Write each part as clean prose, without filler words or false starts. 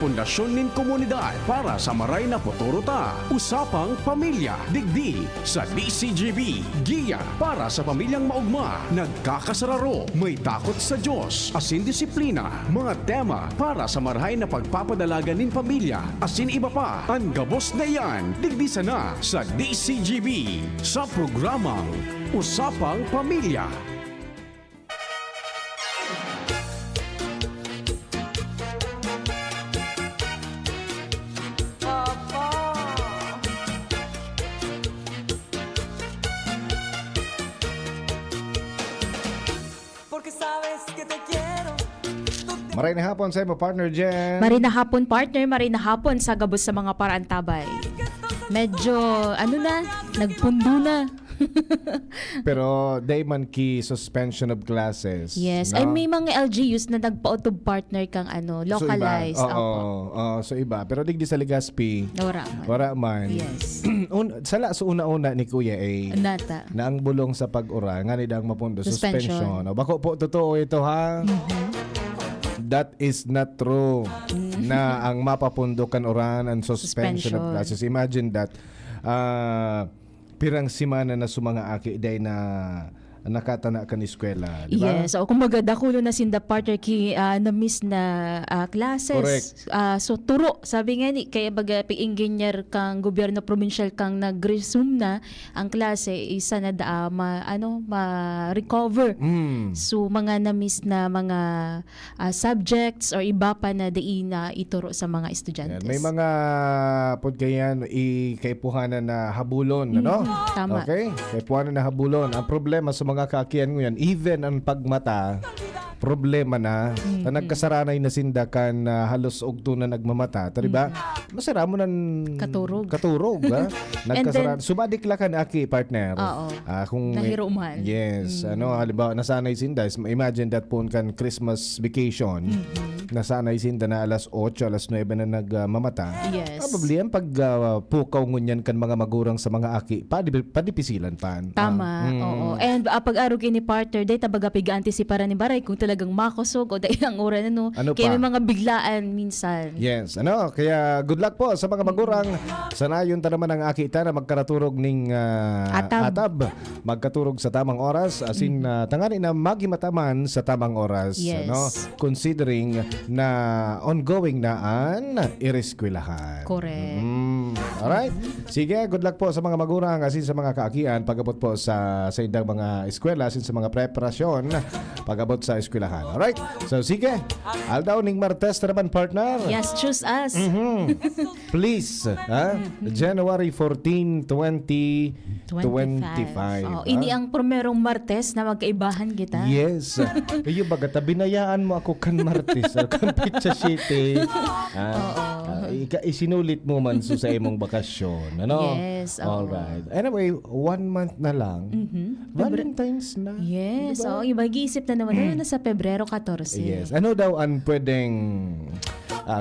Pundasyon nin komunidad para sa maray na futuro ta. Usapang Pamilya, digdi sa DCGB. Giya para sa pamilyang maugma, nagkakasararo, may takot sa Diyos, asin disiplina, mga tema para sa marahay na pagpapadalaga nin pamilya, asin iba pa. Ang gabos na yan, digdi sana sa DCGB sa programang Usapang Pamilya. Maray na hapon sa imo, partner Jen. Maray na hapon, partner. Maray na hapon sa gabos sa mga parantabay. Medyo, nagpundo na. Pero day man ki suspension of classes. Yes. No? Ay, may mga LGUs na nagpa-auto partner kang localized. So iba. Oo, so iba. Pero digdi sa Legazpi, wala man. Yes. Sala sa una-una ni Kuya ay Nata. na ang bulong sa pag-ura nga ni dang mapundo suspension. O, bako po totoo ito ha. That is not true na ang mapapundo kan oran ang suspension of classes. Imagine that pirang simana na sumanga aki day na nakatana kan eskwela, di ba? Yes. O kumbaga dakulo na sinda partner ki na-miss na classes. Correct. So turo, sabi nga ni kaya baga engineer kang gobyerno provincial kang nag-resume na ang klase isa na ma-recover. So mga na-miss na mga subjects or iba pa na diin na ituro sa mga estudyantes. May mga podkayan ikaipuhanan na habulon, ano? Tama. Okay? Kaipuhanan na habulon. Ang problema sa mga kakian ngayon, even ang pagmata, problema na. Nagkasaranay na sindakan na halos ugto na nagmamata. Tari ba? Masara mo ng katurog ha? Nagkasaranay. Sumadikla aki, partner. Oo. Kung Nahiro man. Yes. Halimbawa, nasanay sinda. Imagine that po kan Christmas vacation. Nasanay sinda na alas 8, alas 9 na nagmamata. Yes. Probably ang pagpukaw ngunyan kan mga magurang sa mga aki, padipisilan pan. Tama. Oo. And pag-arog ni partner, day tabaga piga-antisiparan ni Baray kung talagang makosog o day ang oras Ano kaya pa? may mga biglaan minsan. Yes. Kaya good luck po sa mga magurang. Sanayon ta naman ang aki ta na magkaraturog ning atab. Magkaturog sa tamang oras. Asin tangani na magimataman sa tamang oras. Yes. Considering na ongoing na an ireskwelahan. Correct. Alright. Sige, good luck po sa mga magurang asin sa mga kaakian pagabot po sa indang mga eskwela asin sa mga preparasyon pagabot sa eskwelahan. Alright. So sige, aldaw ning Martes na naman, partner. Yes, choose us. Please, January 14, 2025. Ini ang primerong Martes na magkaibahan kita. Yes. Iyo baga binayaan mo ako kan Martes kan Pizza City. Isinulit mo man sa imong bakasyon, ano? Yes. Alright. Anyway, 1 month na lang. Valentine's na. Yes. Diba? Ibag-iisip na naman na sa Pebrero 14. Yes. Ano daw ang pwedeng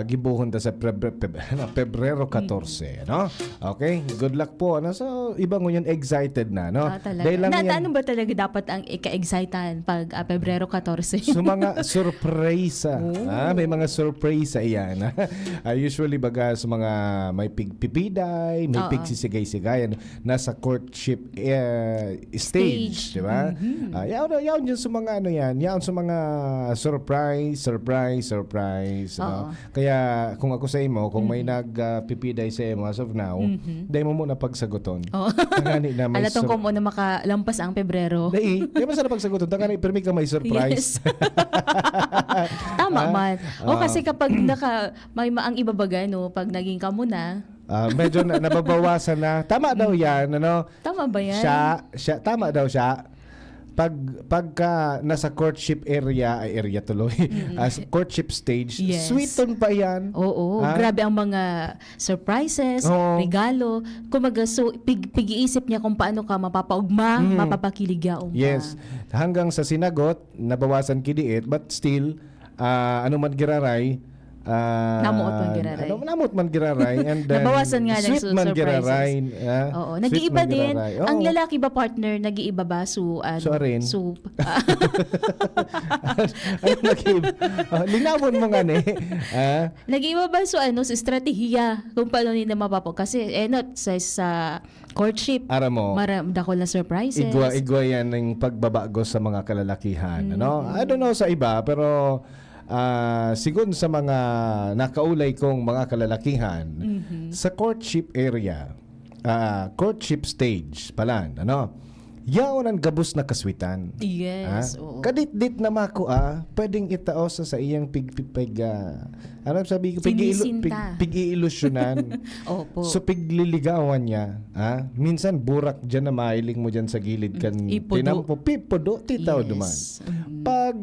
gibuhon ta sa Pebrero 14, no? Okay? Good luck po. So, iba ngunyan excited na, no? Talaga. Ano ba talaga dapat ang ika-excitean pag Pebrero 14? So, mga surprise. May mga surprise iyan. Usually baga sa mga may pigpipiday, may pigsisigay-sigayan, nasa courtship stage, di ba? Yaon yun sa mga yaon sa mga surprise. No? Kaya kung ako sa imo, kung may nagpipiday sa imo as of now, dahil mo muna pagsaguton. Tangani na may alatong ko muna makalampas ang Pebrero. Dahil mo sana pagsaguton. Tangani, pero may ka may surprise. Yes. Tama man. Kasi kapag may ang ibabaga, pag naging ka muna, medyo nababawasan na. Tama daw yan, ano? Tama ba yan? Tama daw siya. Pagka nasa courtship area tuloy, as courtship stage, yes. Sweeton pa yan. Oo, grabe ang mga surprises, regalo. Kumaga, so pig-iisip niya kung paano ka mapapaugma, mapapakiligyaong ka. Yes, hanggang sa sinagot, nabawasan kidiit, but still, ano man giraray, Namuot man giraray. Namot man giraray. And then, Nabawasan nga ng sweet man surprises. giraray. Oo. Sweet Nag-iiba man din. giraray. Ang Oo. lalaki ba partner, nag-iiba ba? So, ano? So, arin? So, Ano nag-iiba? Linawon mo nga ni. nag-iiba ba so ano, sa estratehiya kung paano nila mapapo? Kasi, not sa courtship, Ara mo. dakol na surprises. Igwa yan ng pagbabago sa mga kalalakihan. Ano? I don't know sa iba, pero sigun sa mga nakaulay kong mga kalalakihan, sa courtship area, courtship stage pala, ano? Yaon ang gabos na kaswitan. Yes. Oo. Kadit-dit na mako pwedeng itaos sa iyang ano sabi ko Sinisinta. pig-iilusyonan. Opo. So pigliligawan niya, minsan burak diyan na mailing mo diyan sa gilid kan Ipudo. tinampo pipodo titaw Yes. duman. Pag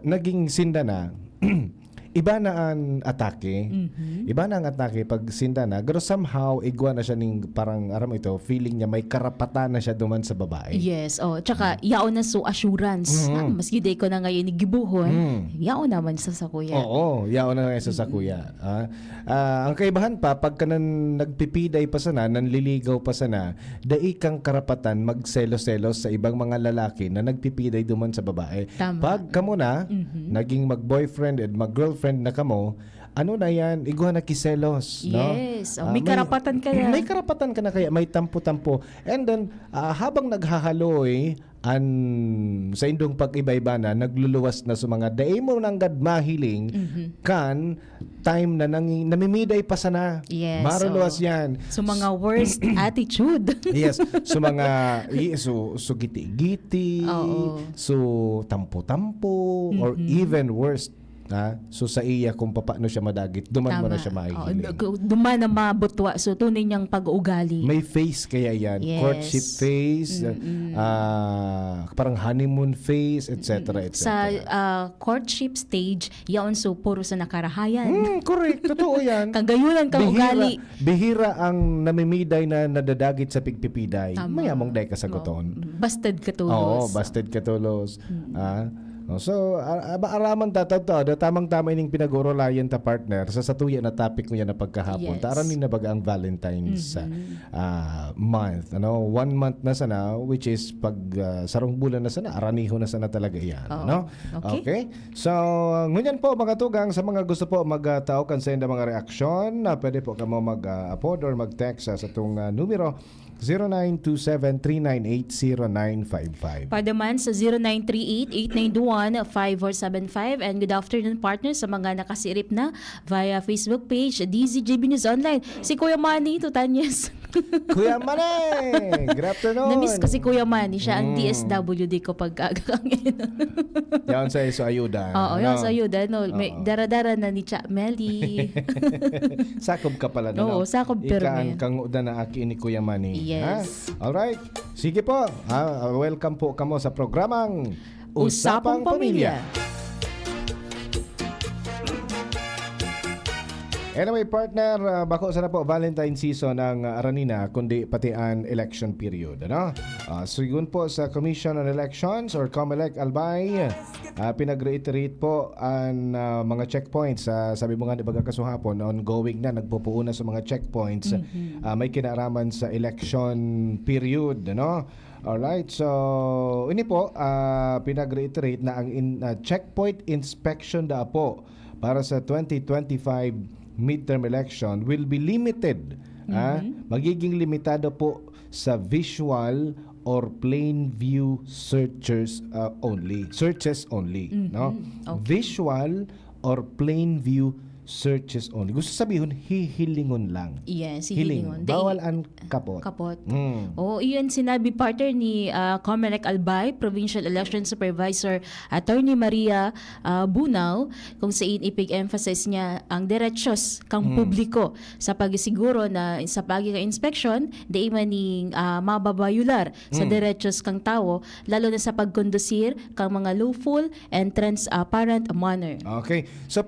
naging sinda na, iba na ang atake. Iba na ang atake pag sinda na. Pero somehow, igwa na siya ng parang, aram ito, feeling niya may karapatan na siya duman sa babae. Yes. Oh, tsaka yaon na so assurance. Maski day ko na ngayon gibuhon, yaon naman sa kuya. Oo, yaon na nga sa kuya. Ang kaibahan pa, pagka nagpipiday pa sana, nanliligaw pa sana, dai kang karapatan magselos-selos sa ibang mga lalaki na nagpipiday duman sa babae. Tama. Pag kamo na, naging mag-boyfriend and mag-girlfriend na kamo, ano na yan, iguha na kiselos. Yes. No? Oh, may karapatan ka na. May karapatan ka na kaya, may tampo-tampo. And then, habang naghahaloy, sa indong pag-iba-iba na, nagluluwas na sa mga daay mo nang mahiling, kan, time na namimiday pa sana. Yes. Maruluwas yan. So mga worst attitude. Yes. So mga so giti-giti, Oo. so tampo-tampo, or even worse, so sa iya kung paano siya madagit, duman mo na siya maihiling. Duman na mabutwa. So tunay niyang pag-ugali. May face kaya yan. Yes. Courtship face, parang honeymoon face, etc. etc. Sa courtship stage, yaon so puro sa nakarahayan. Correct. Totoo yan. Kagayunan kang ugali. Bihira ang namimiday na nadadagit sa pigpipiday. Tama. Mayamong day kasagoton. Busted ka tulos. Oo, busted katulos. So, araman tataw tamang-tama ining pinag-urolayan ta partner sa satuya na topic ko yan na pagkahapon. Yes. Taranin na baga ang Valentine's month. 1 month na sana, which is pag sarong bulan na sana, araniho na sana talaga yan. Oo. No? Okay. So, ngunyan po mga tugang, sa mga gusto po mag-tao kan sa mga reaksyon, pwede po kamo mag-upload or mag-text sa itong numero 0927-398-0955. Padaman sa 0938-8921-5475. And good afternoon partners sa mga nakasirip na via Facebook page DZGB News Online. Si Kuya Manny Tutanyes. Kuya Manny! Good afternoon! Na-miss ko si Kuya Manny. Siya ang DSWD ko pag agakangin. Yan sa iso ayuda. Oo, yun sa ayuda. No, may dara-dara na ni Cha Melly. Sakob ka pala. Oo, sakob Ikaan perme. kang uda na aki ni Kuya Manny. Yes. Alright. Sige po. Welcome po kamo sa programang Usapang Pamilya. Anyway, partner, bako sana po Valentine season ang aranina kundi pati ang election period, ano? So yun po sa Commission on Elections or COMELEC Albay, pinag-reiterate po ang mga checkpoints. Sabi mo nga, diba kasuhapon, ongoing na, nagpupuuna sa mga checkpoints. May kinaraman sa election period, ano? Alright, so ini po, pinag-reiterate na ang checkpoint inspection da po para sa 2025 midterm election will be limited. Magiging limitado po sa visual or plain view searches only. No? Okay. Visual or plain view searches only. Gusto sabihin, hihilingon lang. Yes, Hilingon. hilingon. Bawal ang kapot. Kapot. Mm. Iyon sinabi partner ni COMELEC Albay, Provincial Election Supervisor Attorney Maria Bunao, kung saan ipig-emphasize niya ang diretsyon kang publiko sa pagsiguro na sa pag-inspection, di maning mababayular sa diretsyon kang tao, lalo na sa pagkondusir kang mga lawful and transparent manner. Okay. So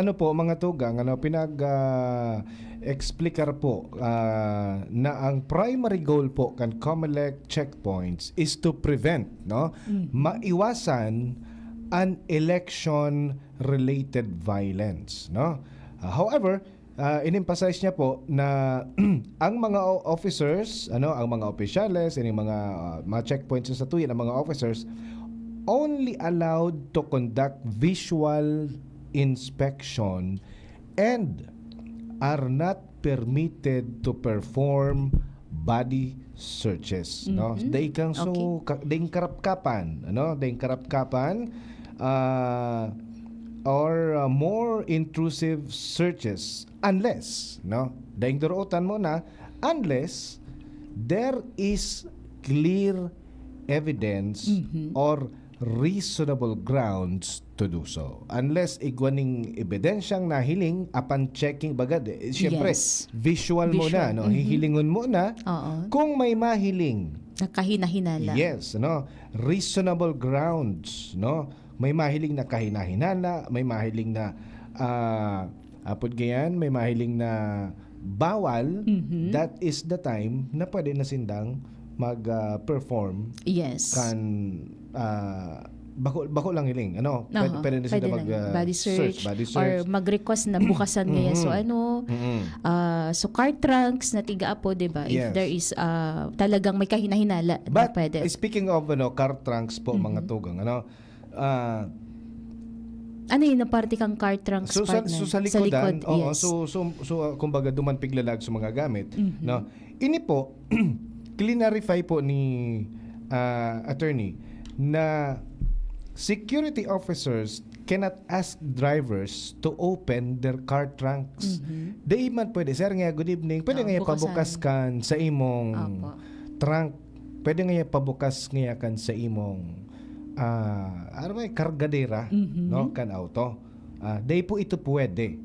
mga tugang, explicar po na ang primary goal po kan COMELEC checkpoints is to prevent, no? Maiwasan an election related violence, no? However, in-emphasize niya po na ang mga officers, ang mga opisyales, ang mga checkpoints sa tuyan, ang mga officers only allowed to conduct visual inspection and are not permitted to perform body searches, no? Daing kang daing karapkapan, daing karapkapan or more intrusive searches unless, daing duruotan mo na unless there is clear evidence or reasonable grounds to do so. Unless igwaning ebidensyang nahiling upon checking bagad. Siyempre, Yes. visual mo na, hihilingon mo na Oo. kung may mahiling. Nakahina-hinala. Yes, reasonable grounds, may mahiling na kahinahinala, may mahiling na may mahiling na bawal. That is the time na pwede na sindang mag-perform Yes. kan bako lang hiling, pwede na sila mag body search, body or search. mag-request na bukasan ngayon. So so car trunks na tiga po, 'di ba? If Yes. there is talagang may kahinahinala na But pwede. speaking of car trunks po mga tugang, Ano yun na parte kang car trunks partner? sa likodan, oo, yes. so kumbaga duman piglalag sa mga gamit, ini po clarify po ni attorney na security officers cannot ask drivers to open their car trunks. Di man pwede, sir nga, good evening, pwede nga bukasan. pabukas kan sa imong Opo. trunk, pwede nga pabukas nga kan sa imong kargadera, kan auto. Di po ito pwede.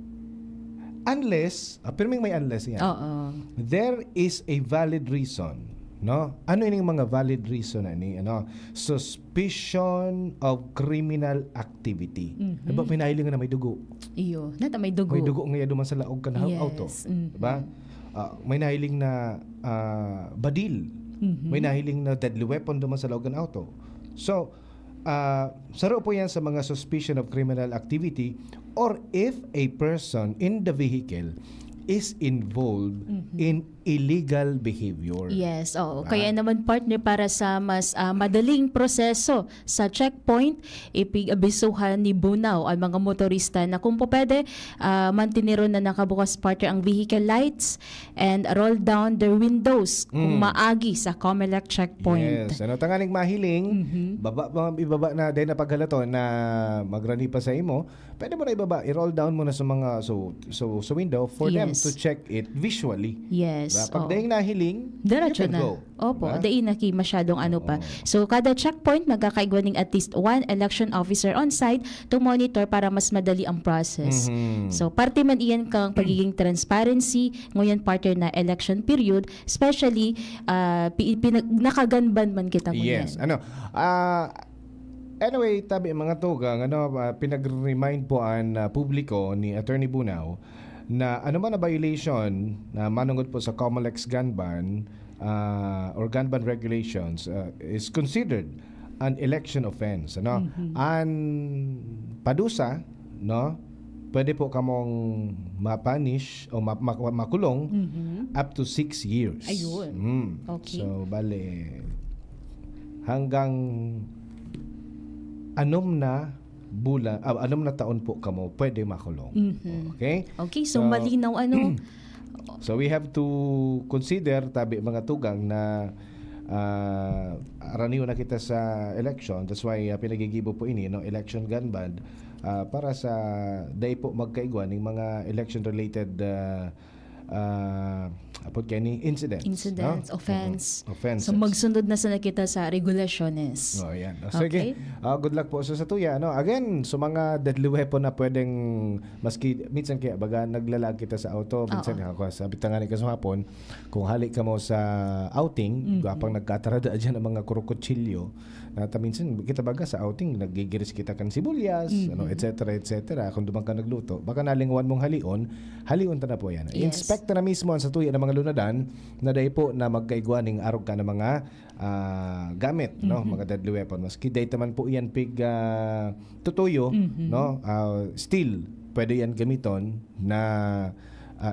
Unless, pero may unless yan. Oo. There is a valid reason, Ano yung mga valid reason ani? Suspicion of criminal activity. Diba pinahiling na may dugo? Iyo, nata may dugo. May dugo nga duman sa laog kan auto. Diba? May nahiling na badil. May nahiling na deadly weapon duman sa laog kan auto. So, saro po yan sa mga suspicion of criminal activity or if a person in the vehicle is involved in illegal behavior. Yes, oo. Kaya naman partner, para sa mas madaling proseso sa checkpoint, ipig-abisuhan ni Bunao ang mga motorista na kung po pwede, mantinero na nakabukas partner ang vehicle lights and roll down their windows kung maagi sa Comelec checkpoint. Yes, tanganing mahiling, ibaba na dahil na paghalaton na magrani pa sa imo, pwede mo na ibaba, i-roll down mo na sa mga sa window for them Yes. to check it visually. Yes. Pag dahil nahiling, Diretso you can na. go. Opo, Diba? dahil na masyadong ano pa. So, kada checkpoint, magkakaigwaning at least one election officer on site to monitor para mas madali ang process. So, parte man iyan kang pagiging transparency, ngayon partner na election period, especially, nakaganban man kita ngayon. Yes. Anyway, tabi mga tugang, pinag-remind po ang publiko ni Attorney Bunao na ano man na violation na manungod po sa Comelec gun ban or gun ban regulations is considered an election offense. An padusa, pwede po kamong mapunish o makulong up to 6 years. Ayun. Okay. So, bale, hanggang anom na taon po kamo pwede makulong. Okay? Okay, so malinaw So we have to consider tabi mga tugang na araniw na kita sa election. That's why pinagigibo po ini election gun ban para sa day po magkaigwan ng mga election related incidents, offense. Offenses. So magsundod na sa nakita sa regulasyones. Yan. Okay. Sige. Good luck po sa tuya. Again, so mga deadly weapon na pwedeng maski minsan kaya baga naglalag kita sa auto, minsan ako sabi tangani ka sa hapon, kung halik ka mo sa outing, gapang nagkatarada diyan ang mga krokotsilyo. Minsan kita baga sa outing nagigiris kita kan sibuyas, etc. Kung dumang ka nagluto, baka nalingwan mong halion ta na po yan. Yes. Inspect direkta na mismo sa tuya ng mga lunadan na dahil po na magkaigwa ning arog ka ng mga gamit, no, mga deadly weapon. Maski dahil man po iyan pig tutuyo, no, still pwede yan gamiton na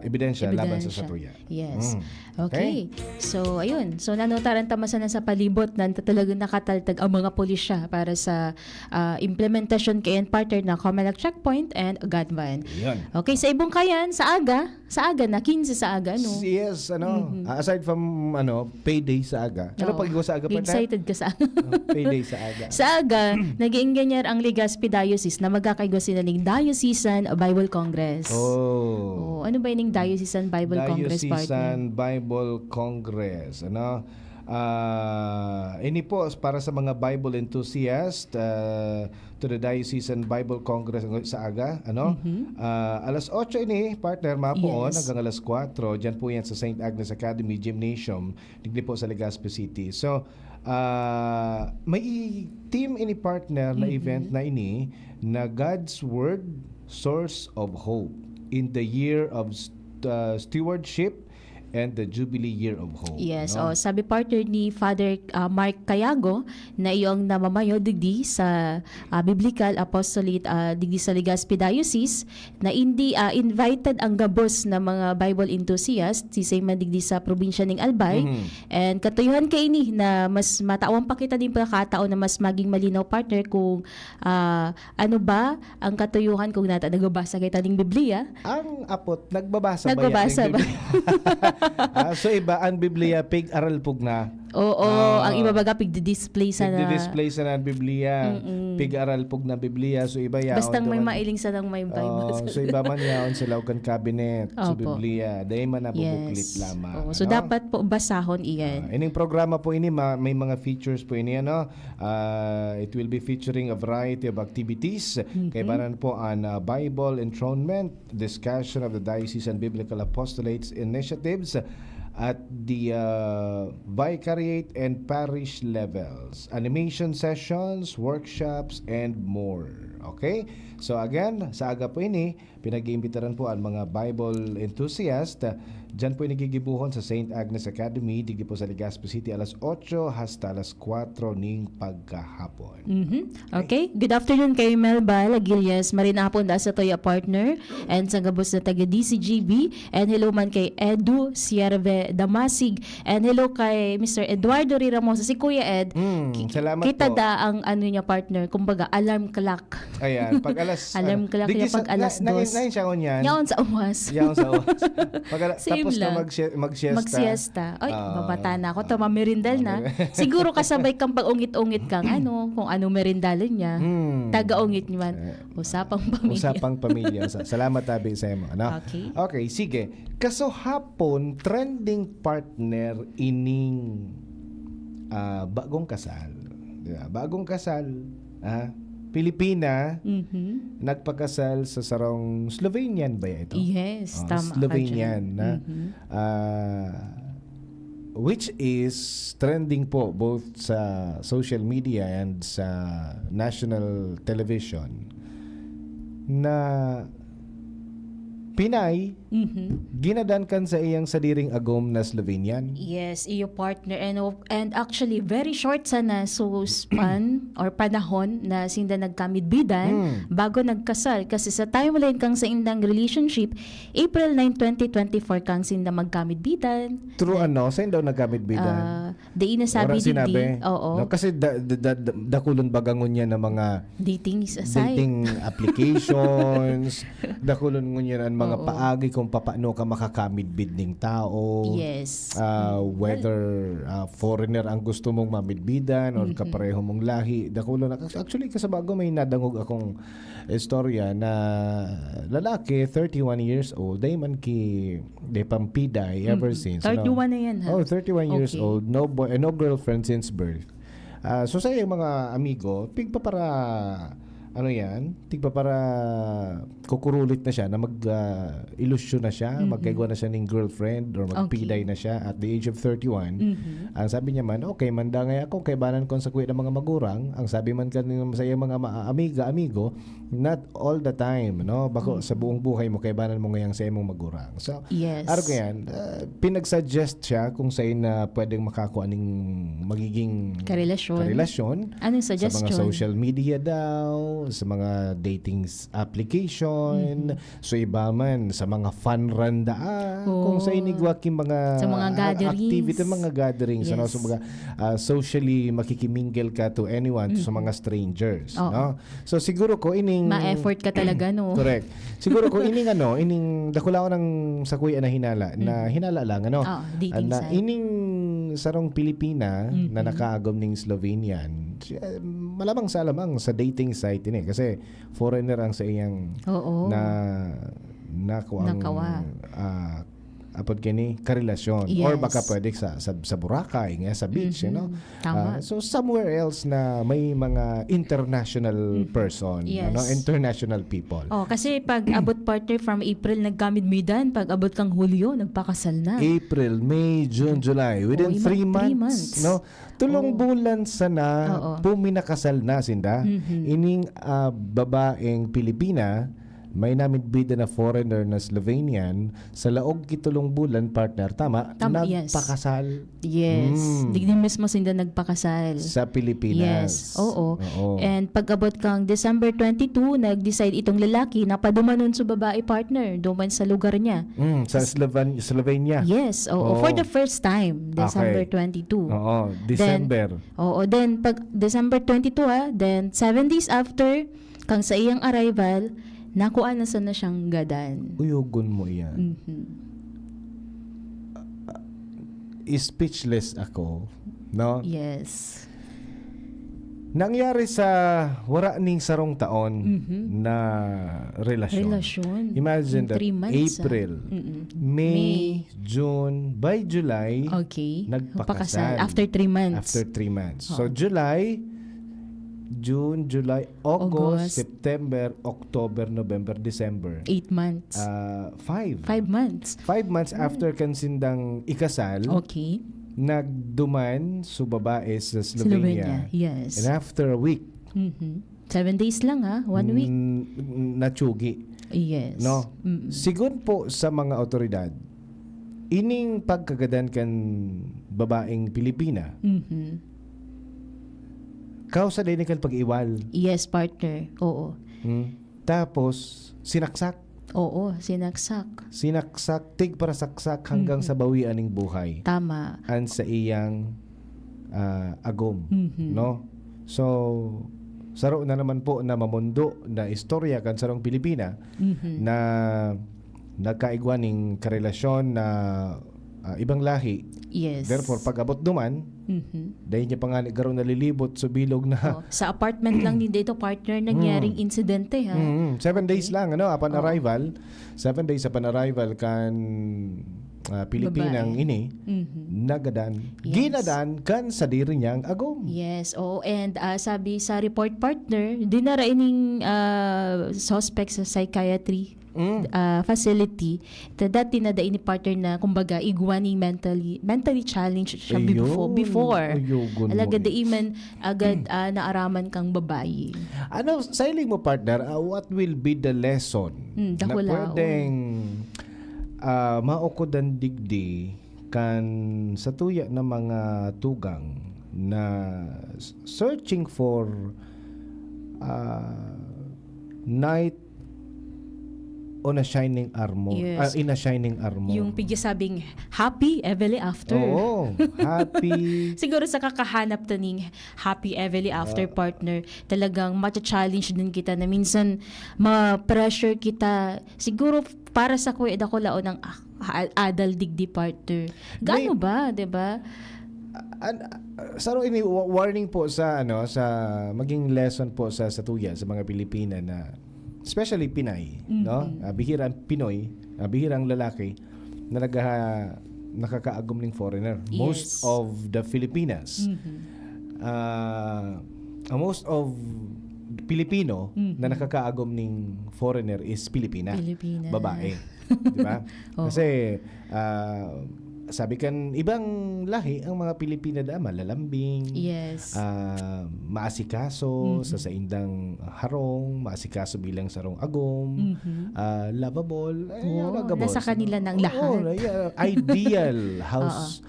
ebidensya laban sa satuya. Yes. Okay. So, ayun. So, nanotaran tamasa na sa palibot na talagang nakataltag ang mga pulisya para sa implementasyon kay partner na Comelec Checkpoint and gun van. Yun. Okay, sa Ibong Kayan, sa aga na 15 sa aga, no? Yes, aside from payday sa aga. Ano Oo. pag sa aga pa Excited ka sa aga. Payday sa aga. Sa aga, naging ganyan ang Legazpi Diocese na magkakaigwa sila ng Diocesan Bible Congress. Oh. Ano ba yung Diocesan Bible Congress partner? Diocesan Bible Congress. Ini po para sa mga Bible enthusiast to the Diocesan Bible Congress sa aga. Alas 8 ini, partner, mapuon Yes. hanggang alas 4. Diyan po yan sa St. Agnes Academy Gymnasium. Digdi po sa Legazpi City. So, may team ini, partner, na event na ini na God's Word, Source of Hope in the year of stewardship and the Jubilee Year of Hope. Yes, no? sabi partner ni Father Mark Cayago na iyong namamayo digdi sa Biblical Apostolate digdi sa Legazpi Diocese na hindi invited ang gabos na mga Bible enthusiast si Seyman digdi sa probinsya ng Albay and katuyuhan kay ini na mas matawang pa kita din pagkakataon na mas maging malinaw partner kung ano ba ang katuyuhan kung nata nagbabasa kita ng Biblia. Ang apot, nagbabasa ba Nagbabasa yan? ba? So iba ang Biblia pig aral pug na. Oo, ang iba baga pig-display sa na. Di-display sa na Biblia. Pig aral pug na Biblia. So iba yaon. Bastang may naman. mailing sa nang may Bible. So iba man yaon sila kan cabinet sa Opo. Biblia. Dahil man nabubuklit Yes. lamang. Oo, so dapat po basahon iyan. Ining programa po ini may mga features po ini it will be featuring a variety of activities. Kaibanan po ang Bible enthronement, discussion of the Diocesan Biblical Apostolates initiatives at the vicariate and parish levels, animation sessions, workshops, and more. Okay? So again, sa aga po ini, pinag-iimbitaran po ang mga Bible enthusiast. Diyan po nagigibuhon sa St. Agnes Academy, digi po sa Legazpi City, alas 8 hasta alas 4 ning pagkahapon. Okay. Good afternoon kay Melba Lagilias, marinapon da sa Toya partner and sa gabos na taga DCGB and hello man kay Edu Sierve Damasig and hello kay Mr. Eduardo Riramosa, si Kuya Ed. Salamat Kita po. da ang ano niya partner, kumbaga alarm clock. Ayan, pag alas Alarm clock niya pag alas 2. Nain siya ko niyan. Yaon sa uwas. Yaon sa uwas. Same Tapos na lang. mag-siesta. Mag-siesta. Ay, babata na ako. Tama, merindal na. Siguro kasabay kang pag-ungit-ungit kang kung ano merindalan niya. Taga-ungit niyan. Usapang pamilya. Usapang pamilya. Salamat tabi sa imo. Ano? Okay. Okay, sige. Kaso hapon, trending partner ining bagong kasal. Diba? Bagong kasal. Pilipina, nagpakasal sa sarong Slovenian ba ito? Yes, tama ka Slovenian dyan. na which is trending po both sa social media and sa national television na Pinay ginadankan sa iyang sadiring agom na Slovenian. Yes, iyo partner and actually very short sana so span or panahon na sinda nagkamidbidan bago nagkasal kasi sa timeline kang sa indang relationship April 9, 2024 kang sinda magkamidbidan. True sa daw nagkamidbidan. Di inasabi sinabi. Oo. No, kasi dakulon bagangon niya ng mga Dating site. dating applications, dakulon niya ng mga paagi kung paano ka makakamidbid ning tao. Yes. Whether foreigner ang gusto mong mamidbidan or kapareho mong lahi. Dakulon actually kasabago may nadangog akong istorya na lalaki 31 years old day man ki de pampiday ever since 31 na yan ha? 31 years Okay. old, no boy, no girlfriend since birth. So sa iyong mga amigo, pigpa para ano yan, tigpa para kukurulit na siya, na mag-ilusyon na siya, magkaigwa na siya ng girlfriend or magpiday na siya at the age of 31. Ang sabi niya man, okay, mandangay ako, kay banan kon sa kuya ng mga magurang. Ang sabi man kanina sa iyang mga amigo, not all the time, no? Bako sa buong buhay mo, kay banan mo ngayang sa iyong magurang. So, Yes. araw ko yan, pinag-suggest siya kung saan na pwedeng makakuha ng magiging karelasyon. Anong Sa suggestion? mga social media daw, sa mga dating application, so iba man, sa mga fun run daan, kung sa inigwaking mga, Sa mga gatherings. activity, mga gatherings, ano, Yes. so mga socially makikimingle ka to anyone, sa mga strangers. Oo. No? So siguro ko ining... Ma-effort ka talaga, no? Correct. Siguro ko ining ining dakula ko ng sa kuya na hinala lang, ano? Dating Na site. ining sarong Pilipina na nakaagom ning Slovenian, malamang sa alamang sa dating site ini kasi foreigner ang sa iyang Oo. nakawa apod kini karelasyon or Yes. baka pwede sa Boracay nga sa beach, you know. Tama. So somewhere else na may mga international person, Yes. international people. Kasi pag abot partner from April nagkamid midan, pag abot kang Hulyo nagpakasal na. April, May, June, July. Within 3 3 months, months. no? Tulong bulan sana Oo. puminakasal na sinda. Ining babaeng Pilipina, may namin bida na foreigner na Slovenian, sa laog kitulong bulan partner, tama? Yes. Nagpakasal Yes. Digdi mismo sinda nagpakasal. sa Pilipinas. Yes. Oo. And pag abot kang December 22, nag-decide itong lalaki na padumanon sa babae partner, duman sa lugar niya. Sa Slovenia. Yes. Oo. Oo. For the first time, December Okay. 22. Oo, December. Then pag December 22 then 7 days after kang sa iyang arrival, nakuha na sana siyang gadan. Uyugon mo yan. Mhm. Speechless ako, no? Yes. Nangyari sa wala ning sarong taon na relasyon. Imagine that 3 months. April, May, June, by July, Okay. nagpakasal. After 3 months. After 3 months. So July, June, July, August, August. September, October, November, December. 8 months. 5. 5 months. 5 months after kansindang ikasal, Okay. nagduman sa babae sa Slovenia. Yes. And after a week, 7 days lang 1 week. natsugi. Yes. No? Sigun po sa mga otoridad, ining pagkagadan kan babaeng Pilipina, kausa din kan pag-iwal. Yes, partner. Oo. Tapos, sinaksak. Oo, sinaksak. Sinaksak, tig para saksak hanggang sa bawian ng buhay. Tama. An sa iyang agom. No? So, saro na naman po na mamundo na istorya kan sarong Pilipina na nagkaigwaning karelasyon na ibang lahi. Yes. Therefore, pag abot duman, dahil niya pa nga garon nalilibot sa bilog na Sa apartment lang din dito, partner, nangyaring insidente, ha? 7 days lang upon arrival. 7 days upon arrival kan Pilipinang Babae. ini nagadan. Yes. Ginadan kan sa diri niyang agom. Yes, oo. And sabi sa report partner, dinara ining suspect sa psychiatry facility. Dati na ini partner na kumbaga igwani mentally challenged siya before. Ayun, Alaga mo. iman agad naaraman kang babae. Ano, sailing mo partner, what will be the lesson na dahula, pwedeng maukodan digdi kan sa tuya na mga tugang na searching for night on a shining armor. Yes. In a shining armor. Yung pigyasabing happy everly after. Oo, happy. Siguro sa kakahanap taning happy everly after partner, talagang matcha-challenge din kita na minsan ma-pressure kita. Siguro para sa kuya dako laon ng adal digdi partner. Gaano ba, 'di ba? Saro ini warning po sa sa maging lesson po sa tuya sa mga Pilipina na especially Pinay, no? Bihirang Pinoy, bihirang lalaki na nakakaagom ng foreigner. Yes. Most of the Filipinas, most of Pilipino na nakakaagom ning foreigner is Pilipina. Pilipina. Babae. Di ba? Oo. Kasi sabi kan ibang lahi ang mga Pilipina malalambing. Yes. Maasikaso sa saindang harong, maasikaso bilang sarong agom, lovable, Nasa kanila ng lahat. ideal house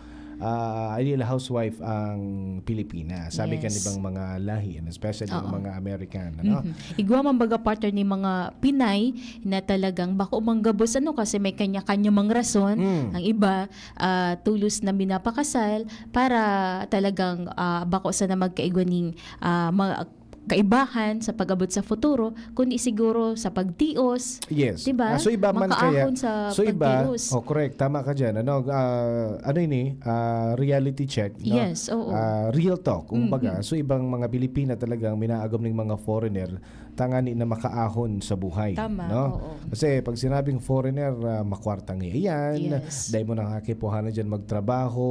ideal housewife ang Pilipina. Sabi kan Yes. ibang mga lahi, and especially ng mga American, ano? Igwa man baga partner ni mga Pinay na talagang bako manggabos kasi may kanya-kanya mang rason. Ang iba tulos na binapakasal para talagang bako sa na magkaigwaning kaibahan sa pag-abot sa futuro, kundi siguro sa pagtios. Yes. Diba? So iba man kaya. Makaahon sa So iba, pagtios. correct, tama ka diyan. Ano ini? Reality check, no? Yes, oo. Real talk, kumbaga. So ibang mga Pilipina talagang minaagom ng mga foreigner tangani na makaahon sa buhay, Tama, no? oo. Kasi pag sinabing foreigner, makwartang iyan, Yes. dahil mo nang kakipuhanan diyan magtrabaho,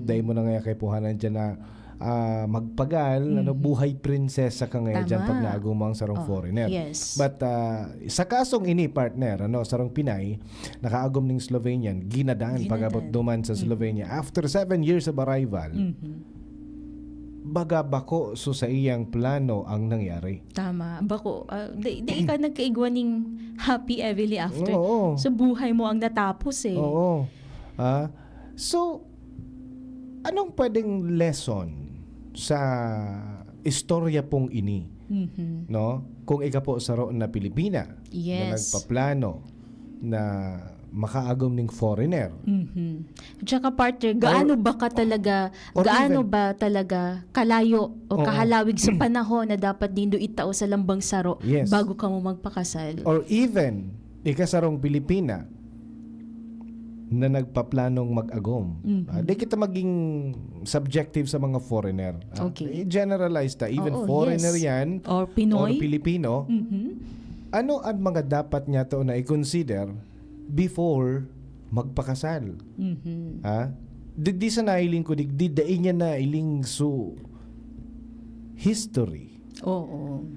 dahil mo nang kakipuhanan diyan na magpagal, buhay prinsesa ka ngayon dyan Tama. pag naagumang sarong foreigner. yes. But sa kasong ini partner, sarong Pinay, nakaagom ning Slovenian, ginadaan pag-abot duman sa Slovenia. After 7 years of arrival, baga bako so sa iyang plano ang nangyari. Tama. Bako, di ka nagkaigwaning happy everly after. Oo. So buhay mo ang natapos eh. Oo. So, anong pwedeng lesson sa istorya pong ini? No? Kung ika po sa roon na Pilipina na Yes. nagpaplano na makaagom ning foreigner. Tsaka partner, gaano ba ka talaga, or gaano even- ba talaga kalayo o Oo. kahalawig sa panahon na dapat dindo itao sa lambang saro Yes. bago ka mo magpakasal? Or even, ikasarong Pilipina na nagpaplanong mag-agom. Di kita maging subjective sa mga foreigner. Okay. Generalize ta. Even Oo, foreigner yes. yan Or or Pinoy? Pilipino. Ano ang mga dapat niya to na i-consider before magpakasal? Di sa nailing ko, di dain niya na iling so history. Oo.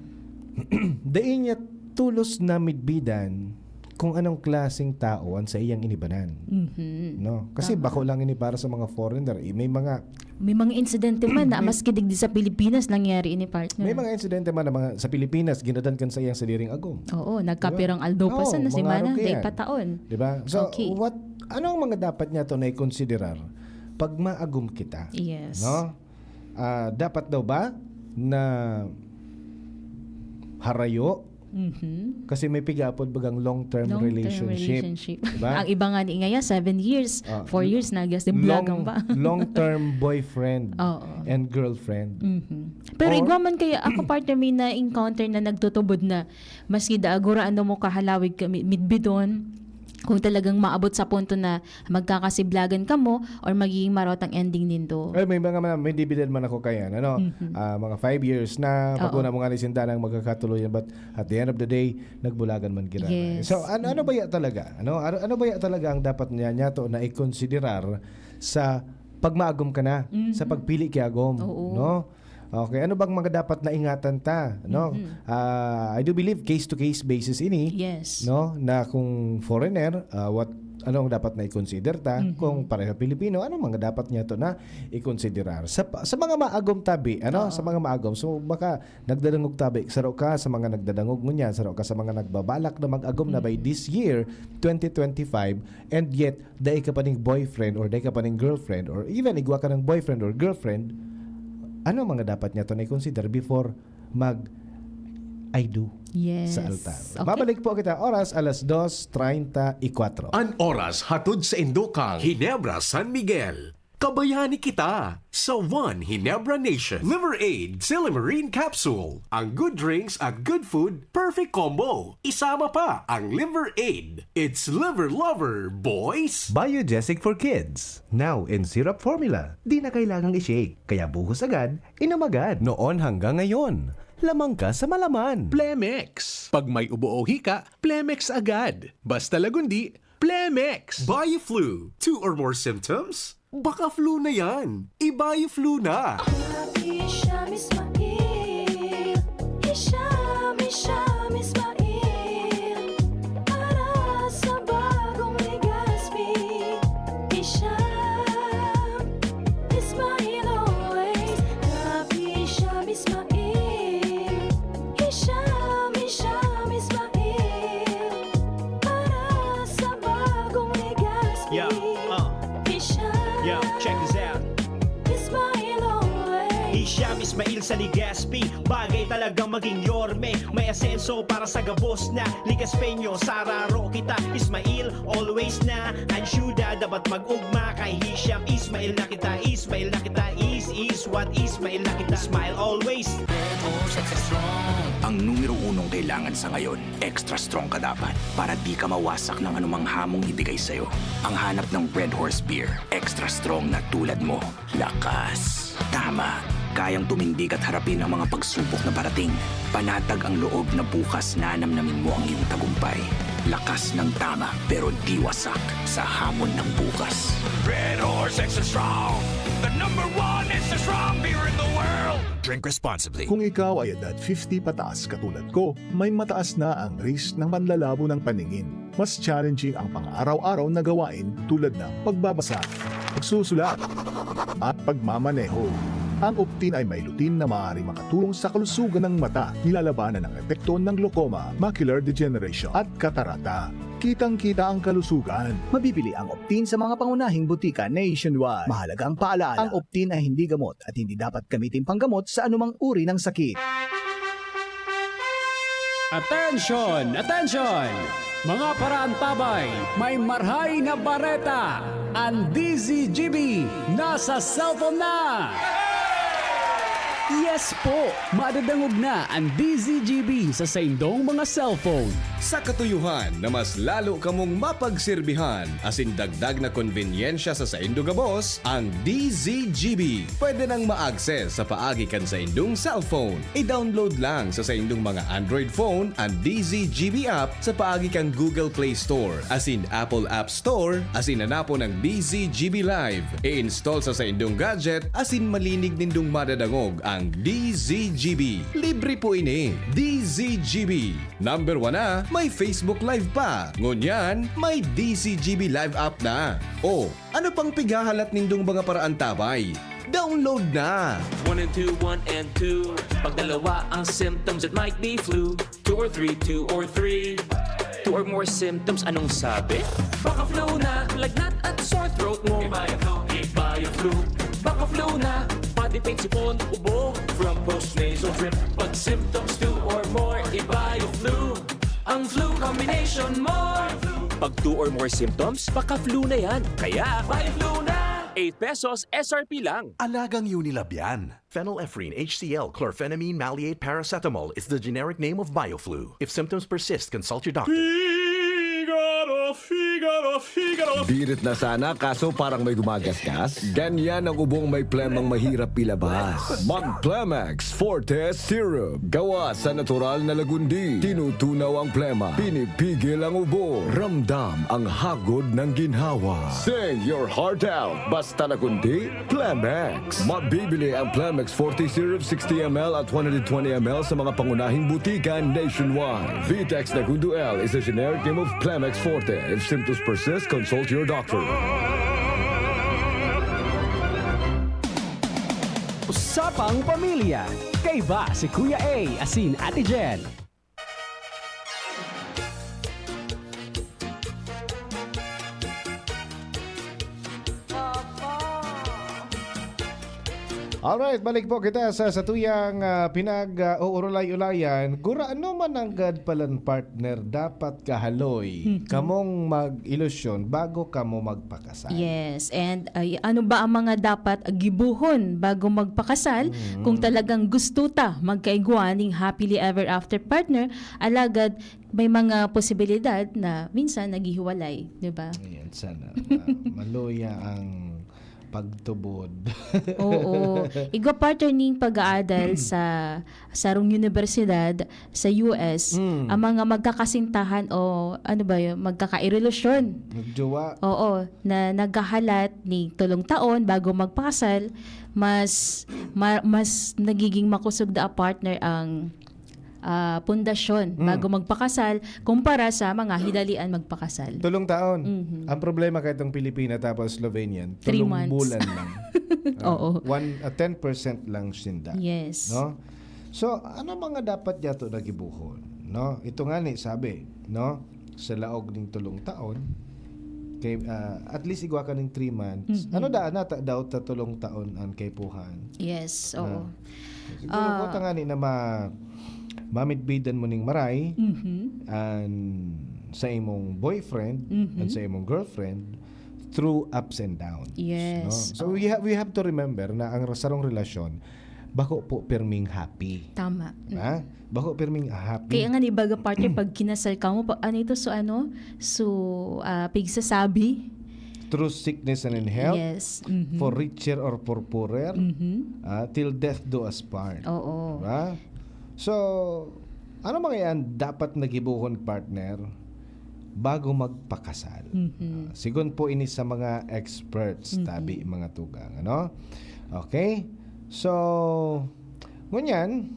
Dain niya tulos na midbidan kung anong klaseng tao ang sa iyang inibanan. No? Kasi bako lang ini para sa mga foreigner. May mga Insidente man na maski digdi sa Pilipinas nangyari ini partner. may mga insidente man na mga sa Pilipinas ginadan kan sa iyang saliring agom. Oo, nagkapirang aldo pa Oo, sa na si mga Mana, ano day kaya? pataon. Di ba? So, Okay. ano ang mga dapat niya to na i-considerar pag maagom kita? Yes. No? Dapat daw ba na harayo? Kasi may pigapod bagang long-term relationship. Diba? Ang iba nga ni ngaya 7 years, 4 years na guess the blagang ba. Long-term boyfriend Oo. and girlfriend. Pero Or- igwa man kaya ako partner may na-encounter na nagtutubod na maski daagura ano mo kahalawig ka midbidon kung talagang maabot sa punto na magkakasiblagan ka mo or magiging marot ang ending nindo. Ay, may dividend man ako kaya, ano? Mga 5 years na, pag una mo nga nisindanang magkakatuloyan, but at the end of the day, nagbulagan man kira. Yes. So, ano ba ya talaga? Ano ba ya talaga ang dapat niya to na i-considerar sa pagmaagom ka na, sa pagpili kay agom, Oo. no? Okay, ano bang mga dapat na ingatan ta, no? I do believe case to case basis ini, Yes. no? Na kung foreigner, ano ang dapat na i-consider ta? Kung pareho Pilipino, ano mga dapat niya to na i-considerar? Sa mga maagom tabi, sa mga maagom. So baka nagdadangog tabi, saro ka sa mga nagdadangog ngunya, saro ka sa mga nagbabalak na mag-agom na by this year 2025, and yet dai ka pa ning boyfriend or dai ka pa ning girlfriend or even igwa ka ng boyfriend or girlfriend. Ano mga dapat niya to na i-consider before I do Yes. sa altar? Okay. Babalik po kita oras alas 2:34. An oras hatod sa Indokang, Ginebra, San Miguel. Kabayani kita sa One Ginebra Nation. Liver Aid Silimarine Capsule. Ang good drinks at good food, perfect combo. Isama pa ang Liver Aid. It's liver lover, boys! Biogesic for Kids. Now in syrup formula. Di na kailangang i-shake. Kaya buhos agad, inom agad. Noon hanggang ngayon. Lamang ka sa malaman. Plemex. Pag may ubo o hika, Plemex agad. Basta lagundi, Plemex. Bioflu. 2 or more symptoms? Baka flu na yan. I-Bioflu na. Isha Miss Mahil, Isha. Yo, yo, check this out. Hisham Ismail sa Ligaspi, bagay talagang maging yorme. May asenso para sa gabos na Ligas Peño, Sararo kita Ismail, always na Ansyuda, dapat mag-ugma kay Hisham Ismail na kita, Ismail na kita, is what Ismail na kita, smile always. Ang numero unong kailangan sa ngayon, extra strong ka dapat para di ka mawasak ng anumang hamong ibigay sa'yo. Ang hanap ng Red Horse Beer, extra strong na tulad mo. Lakas. Tama. Kayang tumindig at harapin ang mga pagsubok na parating. Panatag ang loob na bukas na namnamin mo ang iyong tagumpay. Lakas ng tama pero di wasak sa hamon ng bukas. Red Horse Extra Strong, the #1 extra strong beer in the world. Drink responsibly. Kung ikaw ay edad 50 pataas katulad ko, may mataas na ang risk ng panlalabo ng paningin. Mas challenging ang pang-araw-araw na gawain tulad ng pagbabasa, pagsusulat, at pagmamaneho. Ang Optin ay may lutin na maaari makatulong sa kalusugan ng mata, nilalabanan ang epekto ng glaucoma, macular degeneration at katarata. Kitang-kita ang kalusugan. Mabibili ang Optin sa mga pangunahing butika nationwide. Mahalaga ang paalala, ang Optin ay hindi gamot at hindi dapat gamitin panggamot sa anumang uri ng sakit. Attention! Attention! Mga parantabay, may marhay na bareta. Ang DZGB nasa cellphone na! Yes po! Madadangog na ang DZGB sa saindong mga cellphone. Sa katuyuhan na mas lalo kamong mapagserbihan, asin dagdag na konvenyensya sa saindong gabos, ang DZGB. Pwede nang ma-access sa paagi kan sa indong cellphone. I-download lang sa saindong mga Android phone ang DZGB app sa paagi kan Google Play Store, asin Apple App Store, asin hanapon ng DZGB Live. I-install sa saindong gadget, asin malinig nindong madadangog ang DZGB. Libre po ini. DZGB. Number 1 na, may Facebook Live pa. Ngunyan, may DZGB Live app na. O, ano pang pighahalat nindong mga paraan tabay? Download na! 1 and 2, 1 and 2. Pag dalawa ang symptoms, it might be flu. 2 or 3, 2 or 3. 2 or more symptoms, anong sabi? Baka flu na, lagnat at sore throat mo. Iba yung flu. Baka flu na, body pain, sipon, ubo. From post-nasal drip, pag symptoms 2 or more, iba yung flu. Ang flu combination mo. Pag 2 or more symptoms, baka flu na yan. Kaya, buy flu na! 8 pesos SRP lang. Alagang Unilab yan. Phenylephrine HCl chlorphenamine maleate paracetamol is the generic name of BioFlu. If symptoms persist, consult your doctor. Figaro. Birit na sana kaso parang may gumagasgas. Ganyan ang ubong may plemang mahirap ilabas. Mag-Plemex Forte Syrup. Gawa sa natural na lagundi. Tinutunaw ang plema. Pinipigil ang ubo. Ramdam ang hagod ng ginhawa. Sing your heart out. Basta lagundi, Plemex. Mabibili ang Plemex Forte Syrup 60ml at 120ml sa mga pangunahing butika nationwide. Vitex Nagundo L is a generic name of Plemex Forte. If symptoms persist, consult your doctor. Usapang Pamilya. Kaiba si Kuya A, asin Ate Jen. Alright, balik po kita sa tuyang pinag-uurulay-ulayan. Gura, ano man ang gadpalan partner dapat kahaloy kamong mag-ilusyon bago kamo magpakasal? Yes, and ano ba ang mga dapat gibuhon bago magpakasal? Kung talagang gusto ta magkaigwaning happily ever after partner, alagad may mga posibilidad na minsan naghihiwalay, di ba? Ayan, sana. Maluya ang pagtubod. Oo. Igwa partner ning pag-aadal sa sarong universidad sa US, ang mga magkakasintahan o ano ba yun, magkakairelasyon. Nagjowa. Oo, na naghahalat ni 3 taon bago magpakasal, mas nagiging makusog da partner ang pundasyon bago magpakasal kumpara sa mga hidalian magpakasal. 3 taon. Ang problema kay itong Pilipina tapos Slovenian, 3 months. bulan lang. Oo. 10% lang sinda. Yes. No? So, ano mga dapat yato na gibuhon? No? Ito nga ni sabi, no? Sa laog ning 3 taon, kay at least igwa ka ning 3 months. Ano nata daw tatulong taon ang kay puhan. Yes, oo. Siguro ko tangani na mamidbidan mo ning maray and sa imong boyfriend and sa imong girlfriend through ups and downs. Yes. No? So we have to remember na ang sarong relasyon bako po perming happy. Tama. Ha? Bako perming happy. Kaya nga ni baga partner pag kinasal ka mo ano ito pigsasabi through sickness and in health, yes. for richer or for poorer, till death do us part. Oo. Diba? So, ano mga yan dapat nagibuhon partner bago magpakasal? Sigon po ini sa mga experts, tabi mga tugang. Ano? Okay? So, ngunyan,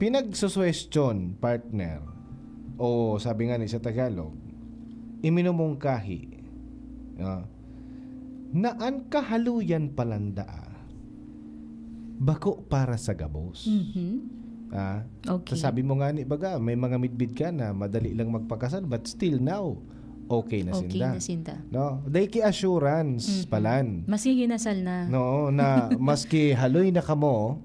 pinagsuswestyon partner o sabi nga ni sa Tagalog, iminumungkahi naan kahaluyan palanda bako para sa gabos. Okay. Sabi mo nga ni baga may mga midbid ka na madali lang magpakasal but still now okay na sinda. No, dahil assurance palan. Maski ginasal na. No, na maski haloy na kamo